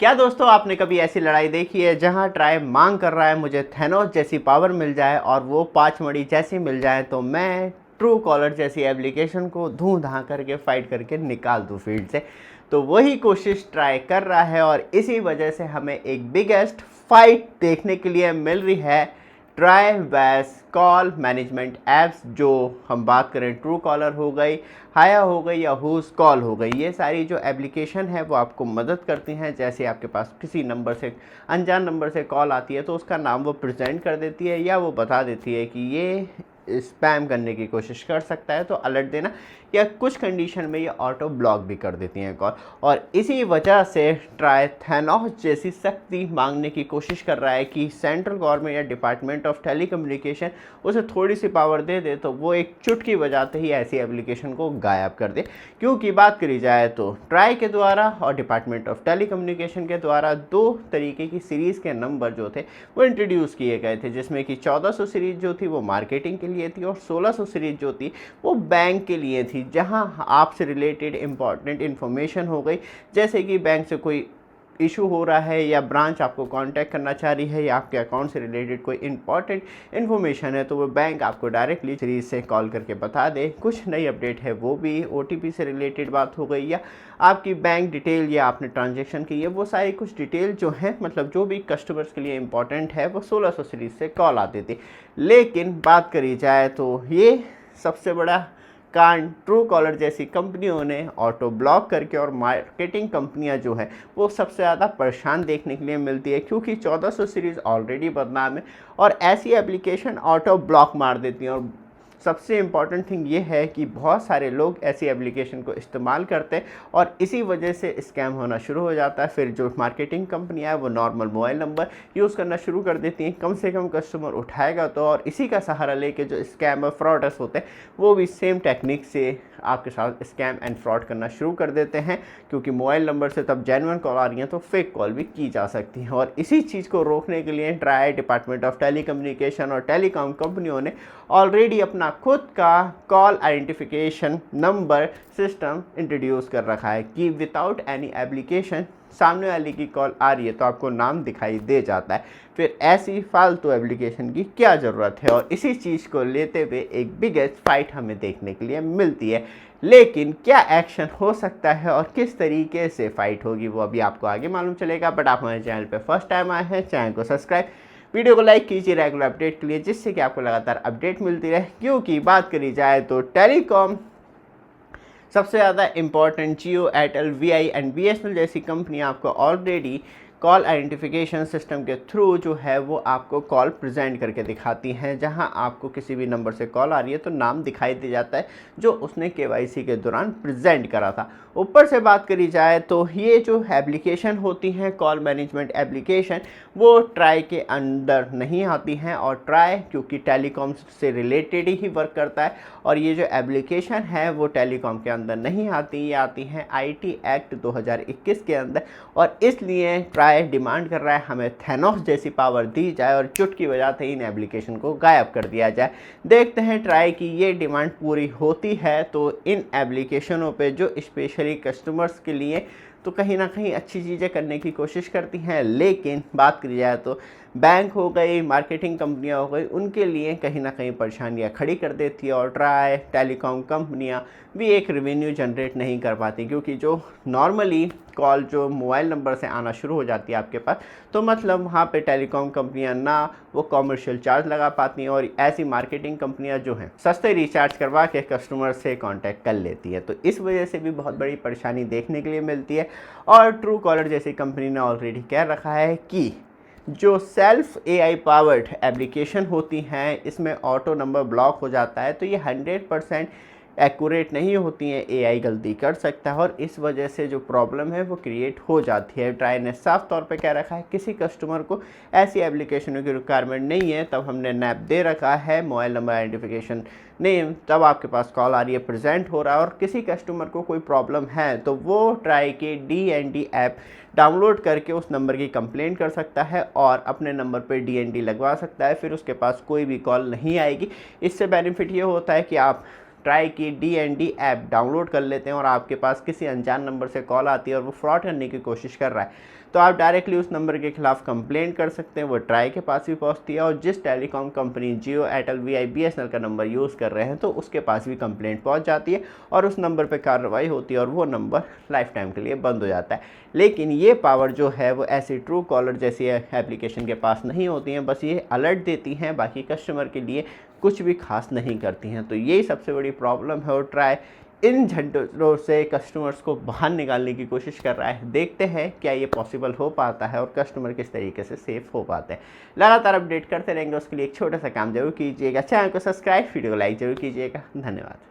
क्या दोस्तों आपने कभी ऐसी लड़ाई देखी है जहां ट्राई मांग कर रहा है मुझे थैनोस जैसी पावर मिल जाए और वो 5 मणि जैसी मिल जाए तो मैं ट्रू कॉलर जैसी एप्लीकेशन को धूं धां करके फाइट करके निकाल दूं फील्ड से। तो वही कोशिश ट्राई कर रहा है और इसी वजह से हमें एक बिगेस्ट फाइट देखने के लिए मिल रही है ट्राई वैस कॉल मैनेजमेंट ऐप्स। जो हम बात करें ट्रू कॉलर हो गई, हाया हो गई या हुज कॉल हो गई, ये सारी जो एप्लीकेशन है वो आपको मदद करती हैं। जैसे आपके पास किसी नंबर से, अनजान नंबर से कॉल आती है तो उसका नाम वो प्रेजेंट कर देती है या वो बता देती है कि ये स्पैम करने की कोशिश कर सकता है तो अलर्ट देना, या कुछ कंडीशन में ये ऑटो ब्लॉक भी कर देती हैं कॉल। और इसी वजह से ट्राई थैनोस जैसी शक्ति मांगने की कोशिश कर रहा है कि सेंट्रल गवर्नमेंट या डिपार्टमेंट ऑफ टेलीकम्युनिकेशन उसे थोड़ी सी पावर दे दे तो वो एक चुटकी बजाते ही ऐसी एप्लीकेशन को गायब कर दे। क्योंकि बात करी जाए तो ट्राई के द्वारा और डिपार्टमेंट ऑफ टेलीकम्युनिकेशन के द्वारा 2 तरीके की सीरीज़ के नंबर जो थे वो इंट्रोड्यूस किए गए थे, जिसमें कि 1400 सीरीज़ जो थी वो मार्केटिंग के लिए थी और 1600 सीरीज़ जो थी वो बैंक के लिए थी, जहां आपसे रिलेटेड इंपॉर्टेंट इन्फॉर्मेशन हो गई। जैसे कि बैंक से कोई इशू हो रहा है या ब्रांच आपको कांटेक्ट करना चाह रही है या आपके अकाउंट से रिलेटेड कोई इंपॉर्टेंट इन्फॉर्मेशन है तो वो बैंक आपको डायरेक्टली सीरीज से कॉल करके बता दे। कुछ नई अपडेट है वो भी ओटीपी से रिलेटेड बात हो गई या आपकी बैंक डिटेल या आपने ट्रांजेक्शन की है, वो सारी कुछ डिटेल जो है मतलब जो भी कस्टमर्स के लिए इंपॉर्टेंट है वो 1600 सीरीज से कॉल आती थी। लेकिन बात करी जाए तो ये सबसे बड़ा कांड ट्रू कॉलर जैसी कंपनियों ने ऑटो ब्लॉक करके, और मार्केटिंग कंपनियां जो है वो सबसे ज़्यादा परेशान देखने के लिए मिलती है क्योंकि 1400 सीरीज़ ऑलरेडी बदनाम है और ऐसी एप्लीकेशन ऑटो ब्लॉक मार देती हैं। और सबसे इम्पॉर्टेंट थिंग ये है कि बहुत सारे लोग ऐसी एप्लीकेशन को इस्तेमाल करते हैं और इसी वजह से स्कैम होना शुरू हो जाता है। फिर जो मार्केटिंग कंपनी है वो नॉर्मल मोबाइल नंबर यूज़ करना शुरू कर देती हैं, कम से कम कस्टमर उठाएगा तो, और इसी का सहारा लेके जो स्कैम और फ्रॉडर्स होते हैं वो भी सेम टेक्निक से आपके साथ स्कैम एंड फ्रॉड करना शुरू कर देते हैं। क्योंकि मोबाइल नंबर से तब जेन्युइन कॉल आ रही हैं तो फेक कॉल भी की जा सकती है। और इसी चीज़ को रोकने के लिए ट्राई, डिपार्टमेंट ऑफ टेलीकम्युनिकेशन और टेलीकॉम कंपनियों ने ऑलरेडी अपना खुद का call identification number system introduce कर रखा है कि विदाउट एनी एप्लीकेशन सामने वाले की कॉल आ रही है तो आपको नाम दिखाई दे जाता है। फिर ऐसी फालतू एप्लीकेशन की क्या ज़रूरत है। और इसी चीज़ को लेते हुए एक बिगेस्ट फाइट हमें देखने के लिए मिलती है। लेकिन क्या एक्शन हो सकता है और किस तरीके से फाइट होगी वो अभी आपको आगे मालूम चलेगा। बट आप हमारे चैनल पर फर्स्ट टाइम आए हैं, चैनल को सब्सक्राइब, वीडियो को लाइक कीजिए रेगुलर अपडेट के लिए, जिससे कि आपको लगातार अपडेट मिलती रहे। क्योंकि बात करी जाए तो टेलीकॉम सबसे ज़्यादा important Jio, Airtel, VI and BSNL जैसी कंपनियां आपको ऑलरेडी कॉल आइडेंटिफिकेशन सिस्टम के थ्रू जो है वो आपको कॉल प्रेजेंट करके दिखाती हैं। जहां आपको किसी भी नंबर से कॉल आ रही है तो नाम दिखाई दे जाता है जो उसने केवाईसी के दौरान प्रेजेंट करा था। ऊपर से बात करी जाए तो ये जो एप्लीकेशन होती हैं कॉल मैनेजमेंट एप्लीकेशन वो ट्राई के अंदर नहीं आती हैं। और ट्राई क्योंकि टेलीकॉम से रिलेटेड ही वर्क करता है और ये जो एप्लीकेशन है वो टेलीकॉम के अंदर नहीं आती, ये आती हैं आईटी एक्ट 2021 के अंदर। और इसलिए ट्राई डिमांड कर रहा है हमें थैनोस जैसी पावर दी जाए और चुटकी बजाते ही इन एप्लीकेशन को गायब कर दिया जाए। देखते हैं ट्राई की ये डिमांड पूरी होती है तो इन एप्लीकेशनों पे जो स्पेशली कस्टमर्स के लिए तो कहीं ना कहीं अच्छी चीज़ें करने की कोशिश करती हैं। लेकिन बात करी जाए तो बैंक हो गई, मार्केटिंग कंपनियां हो गई, उनके लिए कहीं ना कहीं परेशानियां खड़ी कर देती है। और ट्राई, टेलीकॉम कंपनियां भी एक रेवेन्यू जनरेट नहीं कर पाती क्योंकि जो नॉर्मली कॉल जो मोबाइल नंबर से आना शुरू हो जाती है आपके पास तो मतलब वहाँ पे टेलीकॉम कंपनियां ना वो कॉमर्शियल चार्ज लगा पाती हैं और ऐसी मार्केटिंग कंपनियां जो हैं सस्ते रिचार्ज करवा के कस्टमर से कांटेक्ट कर लेती है। तो इस वजह से भी बहुत बड़ी परेशानी देखने के लिए मिलती है। और ट्रू कॉलर जैसी कंपनी ने ऑलरेडी कह रखा है कि जो सेल्फ एआई पावर्ड एप्लीकेशन होती हैं इसमें ऑटो नंबर ब्लॉक हो जाता है तो ये 100% एक्यूरेट नहीं होती हैं, एआई गलती कर सकता है और इस वजह से जो प्रॉब्लम है वो क्रिएट हो जाती है। ट्राई ने साफ तौर पे कह रखा है किसी कस्टमर को ऐसी एप्लीकेशनों की रिक्वायरमेंट नहीं है, तब हमने नैप दे रखा है मोबाइल नंबर आइडेंटिफिकेशन नेम, तब आपके पास कॉल आ रही है, प्रेजेंट हो रहा है। और किसी कस्टमर को कोई प्रॉब्लम है तो वो ट्राई के डीएनडी ऐप डाउनलोड करके उस नंबर की कंप्लेंट कर सकता है और अपने नंबर पर डीएनडी लगवा सकता है, फिर उसके पास कोई भी कॉल नहीं आएगी। इससे बेनिफिट ये होता है कि आप ट्राई की डीएनडी ऐप डाउनलोड कर लेते हैं और आपके पास किसी अनजान नंबर से कॉल आती है और वो फ्रॉड करने की कोशिश कर रहा है तो आप डायरेक्टली उस नंबर के खिलाफ कंप्लेंट कर सकते हैं, वो ट्राई के पास भी पहुंचती है। और जिस telecom company Jio, Airtel, Vi, BSNL का नंबर यूज़ कर रहे हैं तो उसके पास भी कंप्लेंट पहुंच जाती है और उस नंबर पर कार्रवाई होती है और वो नंबर लाइफ टाइम के लिए बंद हो जाता है। लेकिन ये पावर जो है वो ऐसी ट्रू कॉलर जैसी एप्लीकेशन के पास नहीं होती हैं, बस ये अलर्ट देती हैं, बाकी कस्टमर के लिए कुछ भी खास नहीं करती हैं। तो यही सबसे बड़ी प्रॉब्लम है और ट्राई इन झंझटों से कस्टमर्स को बाहर निकालने की कोशिश कर रहा है। देखते हैं क्या ये पॉसिबल हो पाता है और कस्टमर किस तरीके से सेफ हो पाते हैं। लगातार अपडेट करते रहेंगे, उसके लिए एक छोटा सा काम जरूर कीजिएगा, चैनल को सब्सक्राइब, वीडियो को लाइक जरूर कीजिएगा। धन्यवाद।